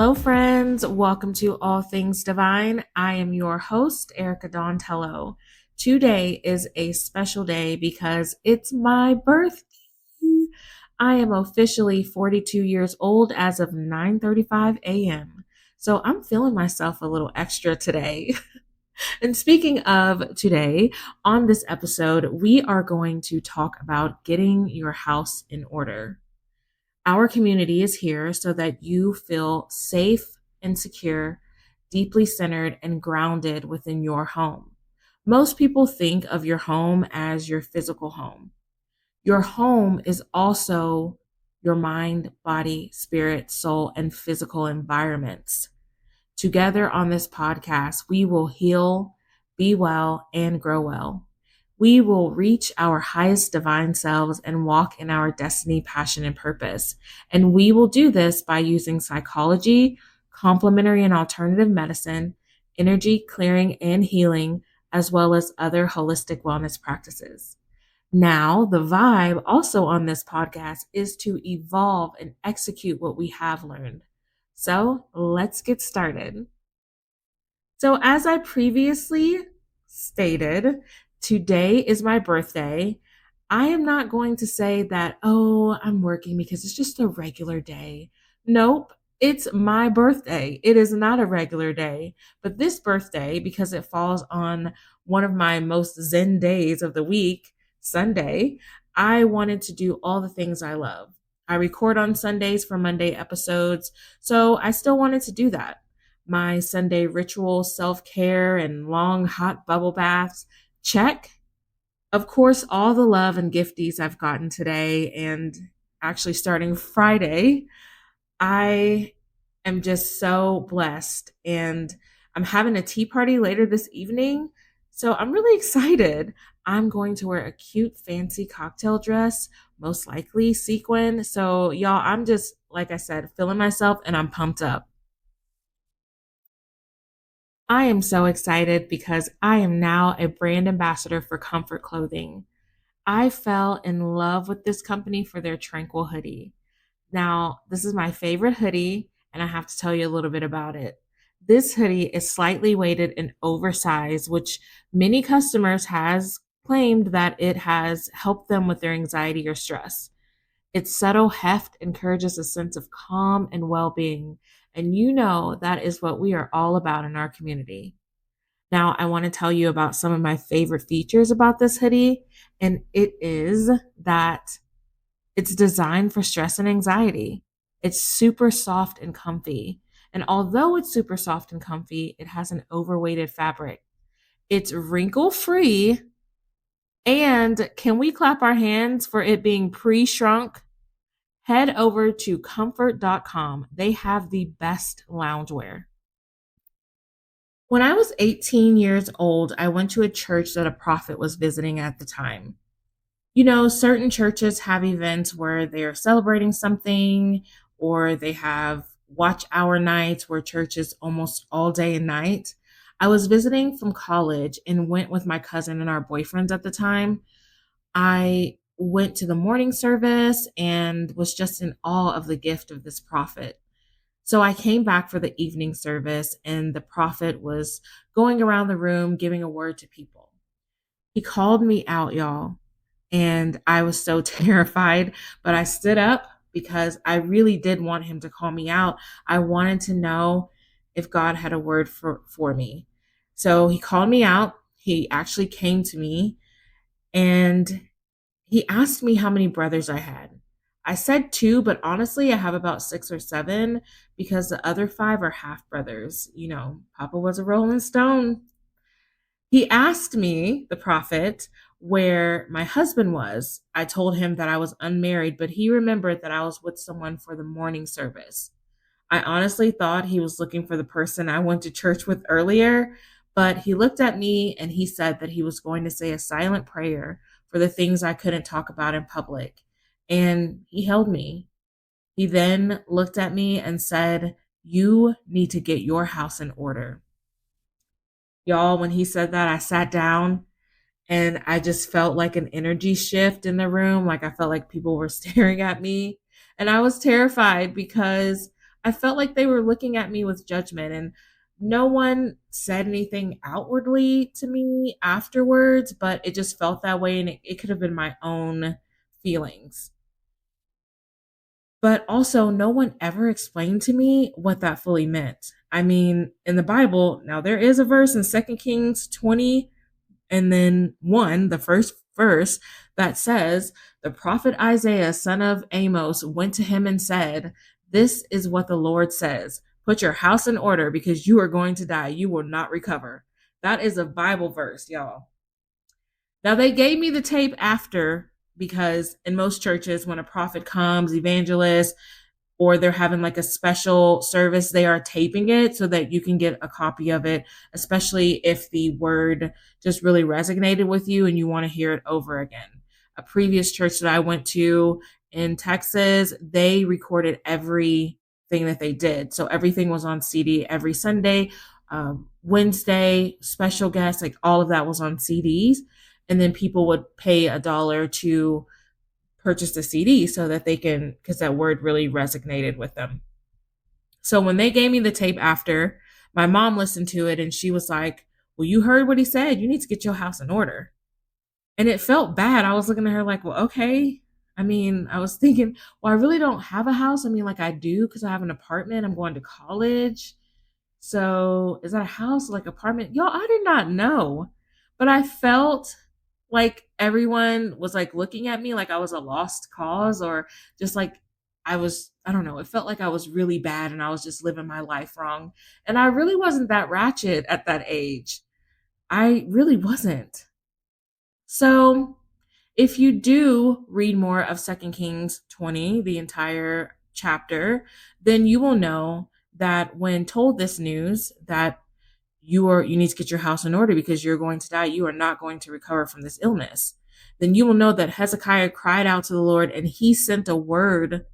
Hello, friends. Welcome to All Things Divine. I am your host, Erica Dontello. Today is a special day because it's my birthday. I am officially 42 years old as of 9:35 a.m. So I'm feeling myself a little extra today. And speaking of today, on this episode, we are going to talk about getting your house in order. Our community is here so that you feel safe and secure, deeply centered and grounded within your home. Most people think of your home as your physical home. Your home is also your mind, body, spirit, soul, and physical environments. Together on this podcast, we will heal, be well, and grow well. We will reach our highest divine selves and walk in our destiny, passion, and purpose. And we will do this by using psychology, complementary and alternative medicine, energy clearing and healing, as well as other holistic wellness practices. Now, the vibe also on this podcast is to evolve and execute what we have learned. So let's get started. So, as I previously stated, today is my birthday. I am not going to say that, oh, I'm working because it's just a regular day. Nope, it's my birthday. It is not a regular day. But this birthday, because it falls on one of my most zen days of the week, Sunday, I wanted to do all the things I love. I record on Sundays for Monday episodes, so I still wanted to do that. My Sunday ritual, self-care, and long hot bubble baths, check. Of course, all the love and gifties I've gotten today and actually starting Friday, I am just so blessed. And I'm having a tea party later this evening. So I'm really excited. I'm going to wear a cute, fancy cocktail dress, most likely sequin. So, y'all, I'm just, like I said, feeling myself and I'm pumped up. I am so excited because I am now a brand ambassador for Comfort Clothing. I fell in love with this company for their Tranquil hoodie. Now, this is my favorite hoodie, and I have to tell you a little bit about it. This hoodie is slightly weighted and oversized, which many customers has claimed that it has helped them with their anxiety or stress. Its subtle heft encourages a sense of calm and well-being, and you know that is what we are all about in our community. Now, I want to tell you about some of my favorite features about this hoodie, and it is that it's designed for stress and anxiety. It's super soft and comfy. And although it's super soft and comfy, it has an overweighted fabric. It's wrinkle free. And can we clap our hands for it being pre shrunk? Head over to comfort.com. They have the best loungewear. When I was 18 years old, I went to a church that a prophet was visiting at the time. You know, certain churches have events where they are celebrating something, or they have watch hour nights where church is almost all day and night. I was visiting from college and went with my cousin and our boyfriends at the time. I went to the morning service and was just in awe of the gift of this prophet. So I came back for the evening service, and the prophet was going around the room giving a word to people. He called me out, y'all, and I was so terrified, but I stood up because I really did want him to call me out. I wanted to know if God had a word for me. So he called me out. He actually came to me and he asked me how many brothers I had. I said two, but honestly, I have about six or seven because the other five are half brothers. You know, Papa was a Rolling Stone. He asked me, the prophet, where my husband was. I told him that I was unmarried, but he remembered that I was with someone for the morning service. I honestly thought he was looking for the person I went to church with earlier, but he looked at me and he said that he was going to say a silent prayer for the things I couldn't talk about in public. And he held me. He then looked at me and said, "You need to get your house in order." Y'all, when he said that, I sat down and I just felt like an energy shift in the room. Like I felt like people were staring at me. And I was terrified because I felt like they were looking at me with judgment, and no one said anything outwardly to me afterwards, but it just felt that way, and it could have been my own feelings. But also, no one ever explained to me what that fully meant. I mean, in the Bible, now there is a verse in 2 Kings 20 and then 1, the first verse, that says, the prophet Isaiah, son of Amos, went to him and said, this is what the Lord says. Put your house in order because you are going to die. You will not recover. That is a Bible verse, y'all. Now, they gave me the tape after because in most churches, when a prophet comes, evangelist, or they're having like a special service, they are taping it so that you can get a copy of it, especially if the word just really resonated with you and you want to hear it over again. A previous church that I went to in Texas, they recorded everything that they did. So everything was on CD every Sunday, Wednesday, special guests, like all of that was on CDs. And then people would pay $1 to purchase the CD so that they can, because that word really resonated with them. So when they gave me the tape after, my mom listened to it and she was like, well, you heard what he said. You need to get your house in order. And it felt bad. I was looking at her like, well, okay. I mean, I was thinking, well, I really don't have a house. I mean, like I do because I have an apartment. I'm going to college. So is that a house, like apartment? Y'all, I did not know. But I felt like everyone was like looking at me like I was a lost cause, or just like I don't know, it felt like I was really bad and I was just living my life wrong. And I really wasn't that ratchet at that age. I really wasn't. So if you do read more of 2 Kings 20, the entire chapter, then you will know that when told this news that you need to get your house in order because you're going to die, you are not going to recover from this illness, then you will know that Hezekiah cried out to the Lord and he sent a word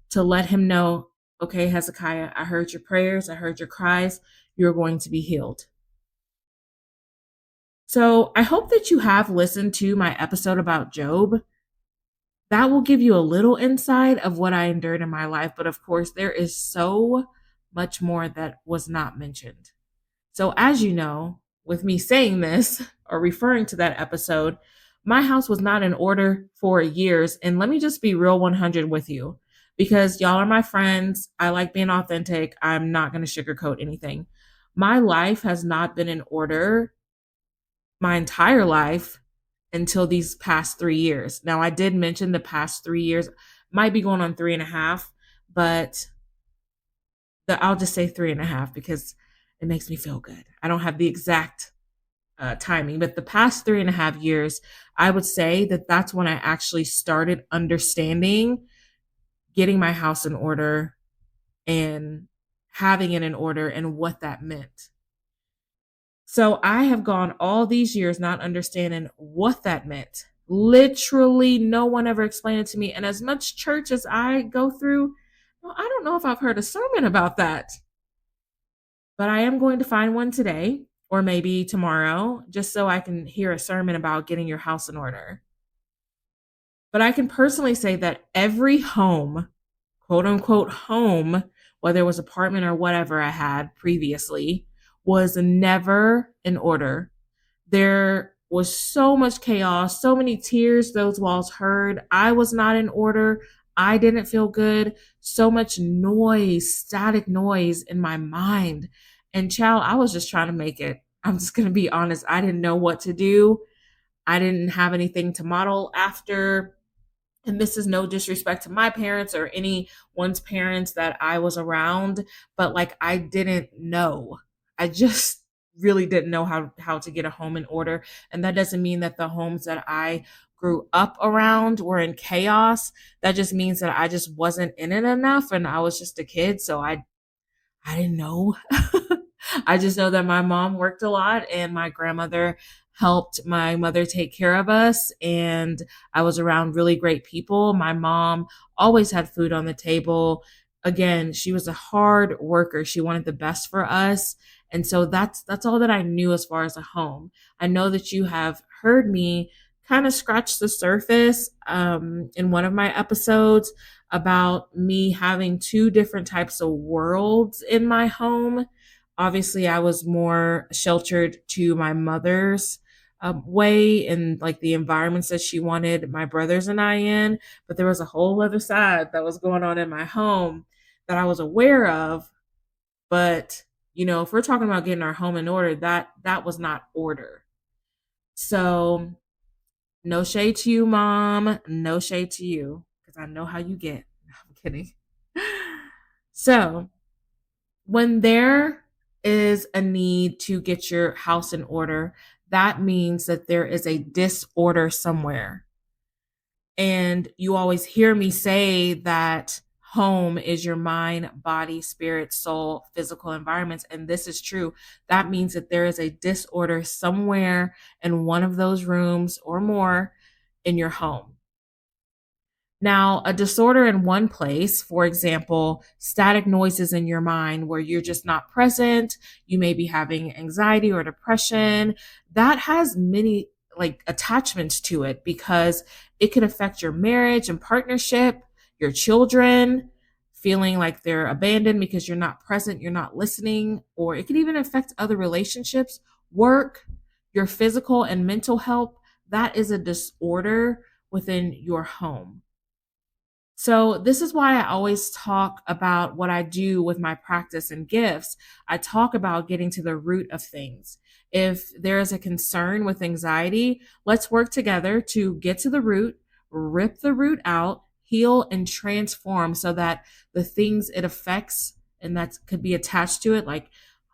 to let him know, okay, Hezekiah, I heard your prayers, I heard your cries, you're going to be healed. So I hope that you have listened to my episode about Job. That will give you a little insight of what I endured in my life. But of course, there is so much more that was not mentioned. So, as you know, with me saying this or referring to that episode, my house was not in order for years. And let me just be real 100 with you because y'all are my friends. I like being authentic. I'm not going to sugarcoat anything. My life has not been in order my entire life until these past 3 years. Now, I did mention the past 3 years, might be going on 3.5, but I'll just say 3.5 because it makes me feel good. I don't have the exact timing, but the past 3.5 years, I would say that that's when I actually started understanding getting my house in order and having it in order and what that meant. So I have gone all these years not understanding what that meant. Literally, no one ever explained it to me. And as much church as I go through, well, I don't know if I've heard a sermon about that. But I am going to find one today or maybe tomorrow, just so I can hear a sermon about getting your house in order. But I can personally say that every home, quote unquote home, whether it was apartment or whatever I had previously, was never in order. There was so much chaos, so many tears those walls heard. I was not in order. I didn't feel good. So much noise, static noise in my mind. And child, I was just trying to make it. I'm just going to be honest. I didn't know what to do. I didn't have anything to model after. And this is no disrespect to my parents or anyone's parents that I was around, but like I didn't know. I just really didn't know how to get a home in order. And that doesn't mean that the homes that I grew up around were in chaos. That just means that I just wasn't in it enough and I was just a kid. So I didn't know. I just know that my mom worked a lot and my grandmother helped my mother take care of us. And I was around really great people. My mom always had food on the table. Again, she was a hard worker. She wanted the best for us. And so that's all that I knew as far as a home. I know that you have heard me kind of scratched the surface in one of my episodes about me having two different types of worlds in my home. Obviously, I was more sheltered to my mother's way and like the environments that she wanted my brothers and I in. But there was a whole other side that was going on in my home that I was aware of. But if we're talking about getting our home in order, that was not order. So no shade to you, mom. No shade to you, because I know how you get. No, I'm kidding. So when there is a need to get your house in order, that means that there is a disorder somewhere. And you always hear me say that home is your mind, body, spirit, soul, physical environments. And this is true. That means that there is a disorder somewhere in one of those rooms or more in your home. Now, a disorder in one place, for example, static noises in your mind where you're just not present, you may be having anxiety or depression, that has many like attachments to it because it could affect your marriage and partnership, your children, feeling like they're abandoned because you're not present, you're not listening, or it could even affect other relationships, work, your physical and mental health. That is a disorder within your home. So, this is why I always talk about what I do with my practice and gifts. I talk about getting to the root of things. If there is a concern with anxiety, let's work together to get to the root, rip the root out, heal, and transform so that the things it affects and that could be attached to it, like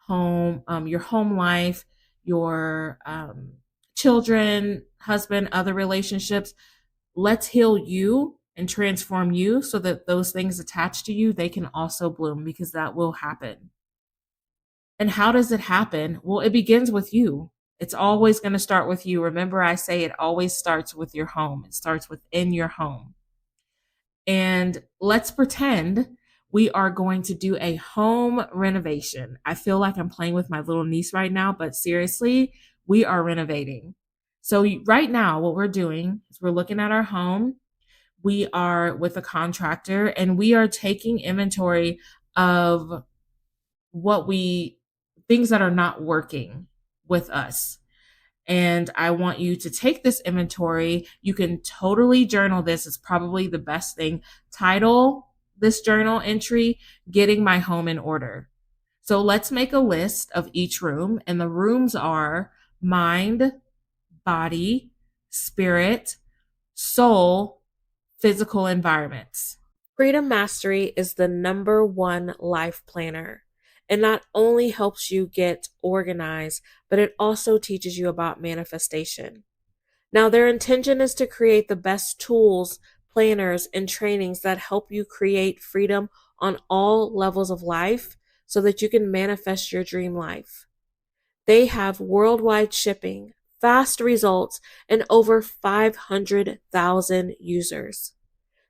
home, your home life, your children, husband, other relationships, let's heal you and transform you so that those things attached to you, they can also bloom because that will happen. And how does it happen? Well, it begins with you. It's always going to start with you. Remember, I say it always starts with your home. It starts within your home. And let's pretend we are going to do a home renovation. I feel like I'm playing with my little niece right now, but seriously, we are renovating. So right now, what we're doing is we're looking at our home. We are with a contractor and we are taking inventory of what we things that are not working with us. And I want you to take this inventory. You can totally journal this. It's probably the best thing. Title this journal entry, Getting My Home in Order. So let's make a list of each room. And the rooms are mind, body, spirit, soul, physical environments. Freedom Mastery is the number one life planner. It not only helps you get organized, but it also teaches you about manifestation. Now, their intention is to create the best tools, planners, and trainings that help you create freedom on all levels of life so that you can manifest your dream life. They have worldwide shipping, fast results, and over 500,000 users.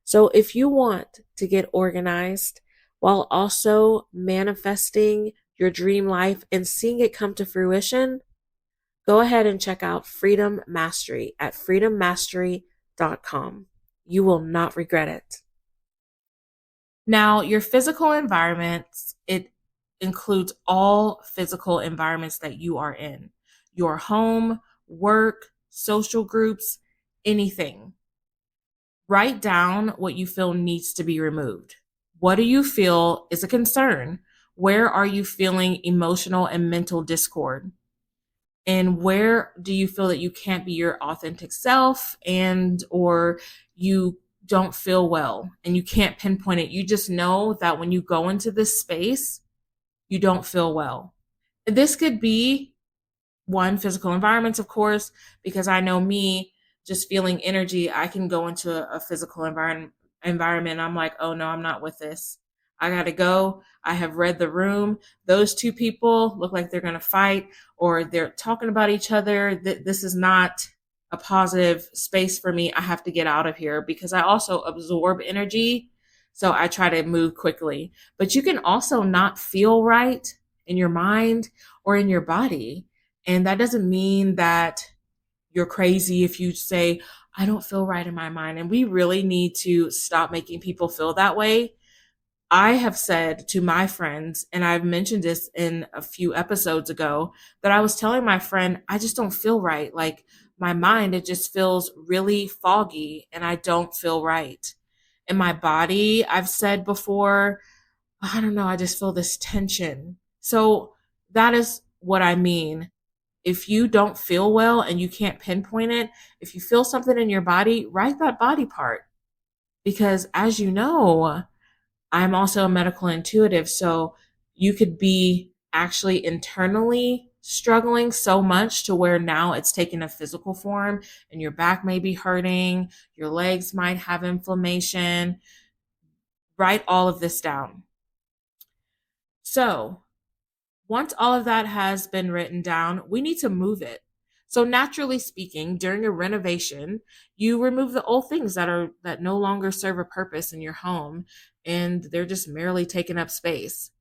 So if you want to get organized while also manifesting your dream life and seeing it come to fruition, go ahead and check out Freedom Mastery at freedommastery.com. You will not regret it. Now, your physical environments, it includes all physical environments that you are in. Your home, work, social groups, anything. Write down what you feel needs to be removed. What do you feel is a concern? Where are you feeling emotional and mental discord? And where do you feel that you can't be your authentic self and or you don't feel well and you can't pinpoint it? You just know that when you go into this space, you don't feel well. This could be one, physical environments, of course, because I know me just feeling energy, I can go into a physical environment. I'm like, oh no, I'm not with this. I gotta go. I have read the room. Those two people look like they're gonna fight or they're talking about each other. This is not a positive space for me. I have to get out of here because I also absorb energy. So I try to move quickly. But you can also not feel right in your mind or in your body. And that doesn't mean that You're crazy if you say, I don't feel right in my mind. And we really need to stop making people feel that way. I have said to my friends, and I've mentioned this in a few episodes ago, that I was telling my friend, I just don't feel right. Like my mind, it just feels really foggy and I don't feel right. In my body, I've said before, I don't know, I just feel this tension. So that is what I mean. If you don't feel well and you can't pinpoint it, if you feel something in your body, write that body part. Because as you know, I'm also a medical intuitive. So you could be actually internally struggling so much to where now it's taking a physical form and your back may be hurting, your legs might have inflammation. Write all of this down. So once all of that has been written down, we need to move it. So naturally speaking, during a renovation, you remove the old things that no longer serve a purpose in your home and they're just merely taking up space.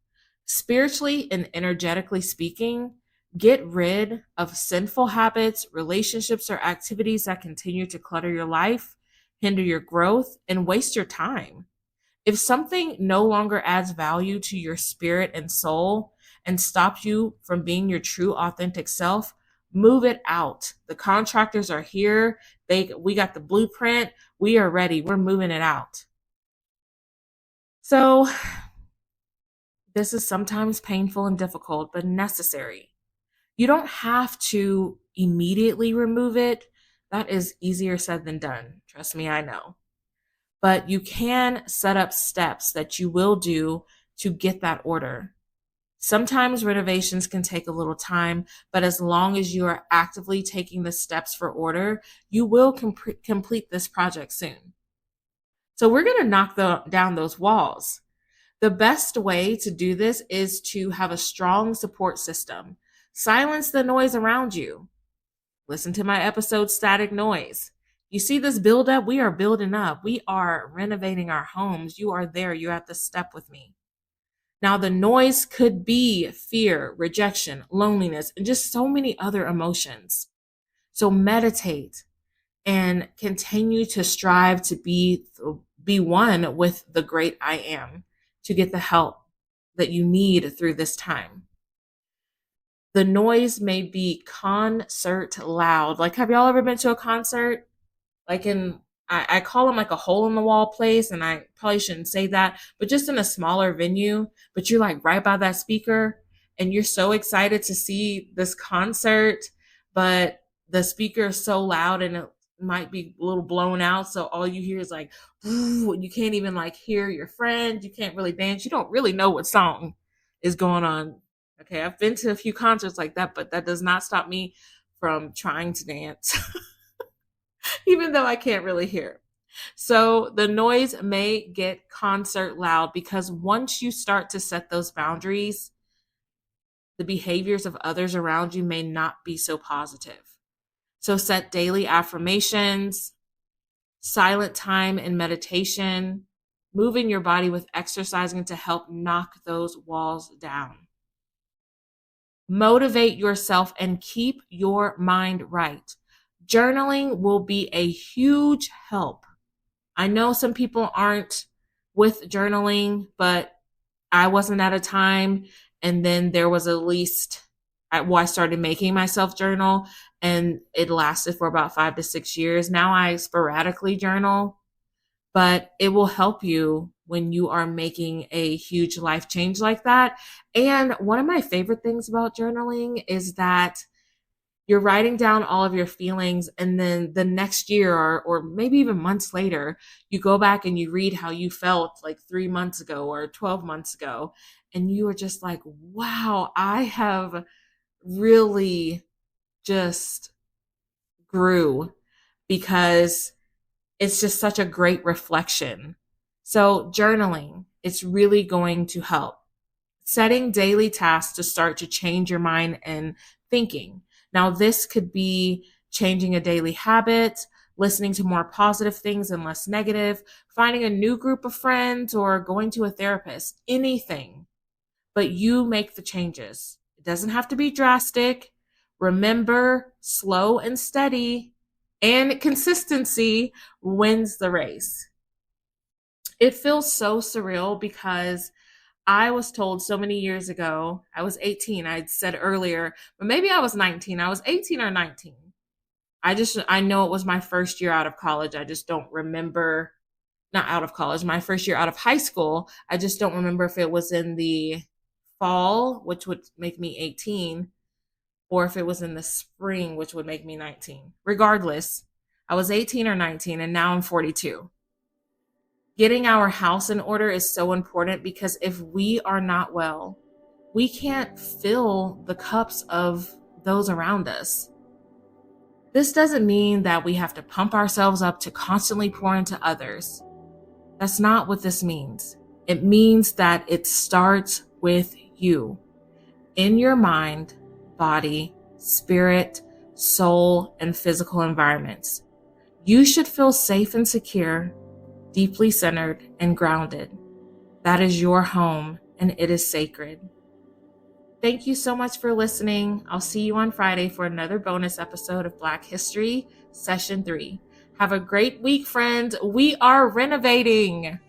Spiritually and energetically speaking, get rid of sinful habits, relationships, or activities that continue to clutter your life, hinder your growth, and waste your time. If something no longer adds value to your spirit and soul and stops you from being your true authentic self, move it out. The contractors are here. We got the blueprint. We are ready. We're moving it out. So, this is sometimes painful and difficult, but necessary. You don't have to immediately remove it. That is easier said than done. Trust me, I know. But you can set up steps that you will do to get that order. Sometimes renovations can take a little time, but as long as you are actively taking the steps for order, you will complete this project soon. So we're going to down those walls. The best way to do this is to have a strong support system. Silence the noise around you. Listen to my episode, Static Noise. You see this build up? We are building up. We are renovating our homes. You are there. You're at the step with me. Now, the noise could be fear, rejection, loneliness, and just so many other emotions. So meditate and continue to strive to be one with the great I am to get the help that you need through this time. The noise may be concert loud. Like, have y'all ever been to a concert? Like I call them like a hole in the wall place, and I probably shouldn't say that, but just in a smaller venue, but you're like right by that speaker and you're so excited to see this concert, but the speaker is so loud and it might be a little blown out. So all you hear is like, ooh, you can't even like hear your friend. You can't really dance. You don't really know what song is going on. Okay. I've been to a few concerts like that, but that does not stop me from trying to dance. Even though I can't really hear. So the noise may get concert loud because once you start to set those boundaries, the behaviors of others around you may not be so positive. So set daily affirmations, silent time and meditation, moving your body with exercising to help knock those walls down. Motivate yourself and keep your mind right. Journaling will be a huge help. I know some people aren't with journaling, but I wasn't at a time. And then there was at least, I started making myself journal and it lasted for about 5 to 6 years. Now I sporadically journal, but it will help you when you are making a huge life change like that. And one of my favorite things about journaling is that you're writing down all of your feelings, and then the next year or maybe even months later, you go back and you read how you felt like 3 months ago or 12 months ago. And you are just like, wow, I have really just grew because it's just such a great reflection. So journaling, it's really going to help. Setting daily tasks to start to change your mind and thinking. Now, this could be changing a daily habit, listening to more positive things and less negative, finding a new group of friends, or going to a therapist, anything. But you make the changes. It doesn't have to be drastic, Remember, slow and steady and consistency wins the race. It feels so surreal because I was told so many years ago, I was 18, I'd said earlier, but maybe I was 19. I was 18 or 19. I know it was my first year out of college. I just don't remember, not out of college, my first year out of high school. I just don't remember if it was in the fall, which would make me 18, or if it was in the spring, which would make me 19. Regardless, I was 18 or 19, and now I'm 42. Getting our house in order is so important because if we are not well, we can't fill the cups of those around us. This doesn't mean that we have to pump ourselves up to constantly pour into others. That's not what this means. It means that it starts with you, in your mind, body, spirit, soul, and physical environments. You should feel safe and secure, deeply centered and grounded. That is your home and it is sacred. Thank you so much for listening. I'll see you on Friday for another bonus episode of Black History, Session 3. Have a great week, friends. We are renovating.